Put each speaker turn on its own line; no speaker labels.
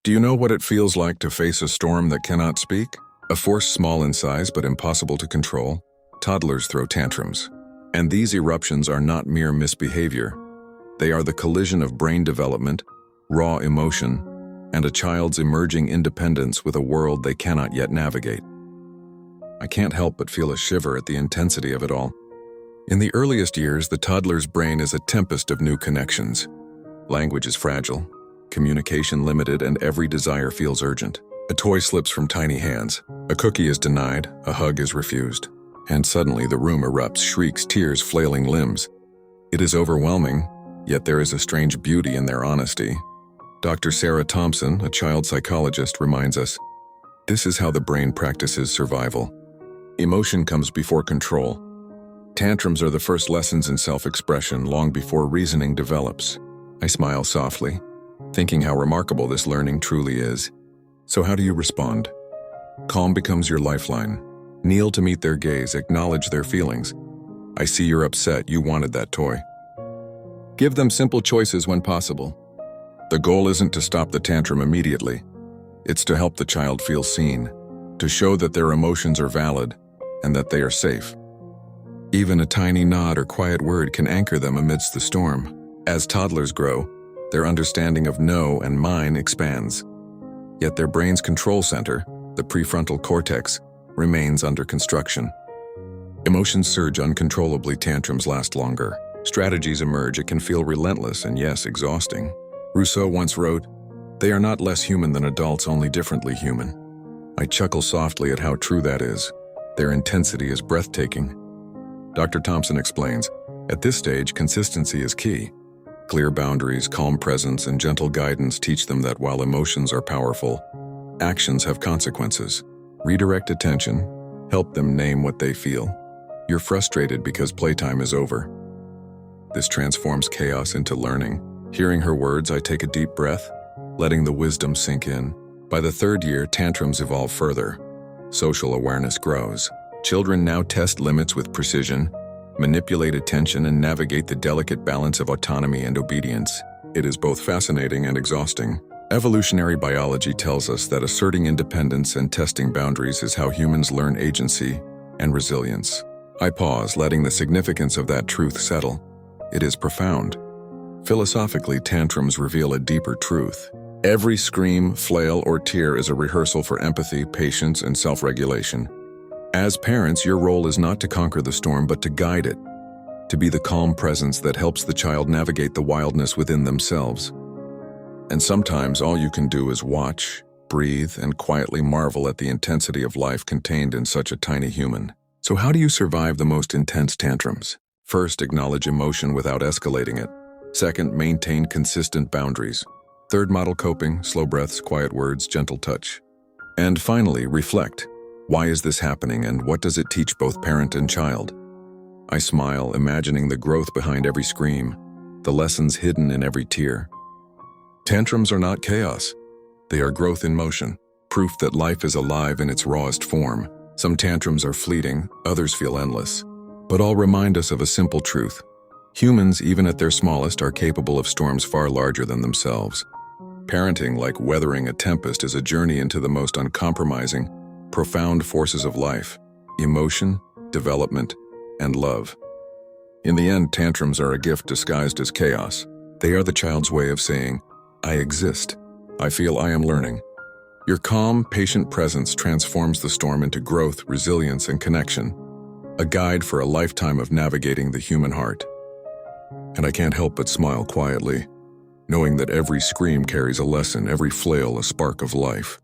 Do you know what it feels like to face a storm that cannot speak? A force small in size but impossible to control? Toddlers throw tantrums. And these eruptions are not mere misbehavior. They are the collision of brain development, raw emotion, and a child's emerging independence with a world they cannot yet navigate. I can't help but feel a shiver at the intensity of it all. In the earliest years, the toddler's brain is a tempest of new connections. Language is fragile, communication limited, and every desire feels urgent. A toy slips from tiny hands, a cookie is denied, a hug is refused, and suddenly the room erupts, shrieks, tears, flailing limbs. It is overwhelming, yet there is a strange beauty in their honesty. Dr. Sarah Thompson, a child psychologist, reminds us, this is how the brain practices survival. Emotion comes before control. Tantrums are the first lessons in self-expression long before reasoning develops. I smile softly, thinking how remarkable this learning truly is. So how do you respond? Calm becomes your lifeline. Kneel to meet their gaze, acknowledge their feelings. I see you're upset, you wanted that toy. Give them simple choices when possible. The goal isn't to stop the tantrum immediately. It's to help the child feel seen, to show that their emotions are valid and that they are safe. Even a tiny nod or quiet word can anchor them amidst the storm. As toddlers grow, their understanding of no and mine expands. Yet their brain's control center, the prefrontal cortex, remains under construction. Emotions surge uncontrollably, tantrums last longer. Strategies emerge, it can feel relentless and yes, exhausting. Rousseau once wrote, "They are not less human than adults, only differently human." I chuckle softly at how true that is. Their intensity is breathtaking. Dr. Thompson explains, at this stage, consistency is key. Clear boundaries, calm presence, and gentle guidance teach them that while emotions are powerful, actions have consequences. Redirect attention, help them name what they feel. You're frustrated because playtime is over. This transforms chaos into learning. Hearing her words, I take a deep breath, letting the wisdom sink in. By the third year, tantrums evolve further. Social awareness grows. Children now test limits with precision, manipulate attention, and navigate the delicate balance of autonomy and obedience. It is both fascinating and exhausting. Evolutionary biology tells us that asserting independence and testing boundaries is how humans learn agency and resilience. I pause, letting the significance of that truth settle. It is profound. Philosophically, tantrums reveal a deeper truth. Every scream, flail, or tear is a rehearsal for empathy, patience, and self-regulation. As parents, your role is not to conquer the storm, but to guide it, to be the calm presence that helps the child navigate the wildness within themselves. And sometimes all you can do is watch, breathe, and quietly marvel at the intensity of life contained in such a tiny human. So how do you survive the most intense tantrums? First, acknowledge emotion without escalating it. Second, maintain consistent boundaries. Third, model coping, slow breaths, quiet words, gentle touch. And finally, reflect. Why is this happening, and what does it teach both parent and child? I smile, imagining the growth behind every scream, the lessons hidden in every tear. Tantrums are not chaos. They are growth in motion, proof that life is alive in its rawest form. Some tantrums are fleeting, others feel endless. But all remind us of a simple truth. Humans, even at their smallest, are capable of storms far larger than themselves. Parenting, like weathering a tempest, is a journey into the most uncompromising, profound forces of life: emotion, development, and love. In the end, tantrums are a gift disguised as chaos. They are the child's way of saying, I exist. I feel I am learning. Your calm, patient presence transforms the storm into growth, resilience, and connection, a guide for a lifetime of navigating the human heart. And I can't help but smile quietly, knowing that every scream carries a lesson, every flail a spark of life.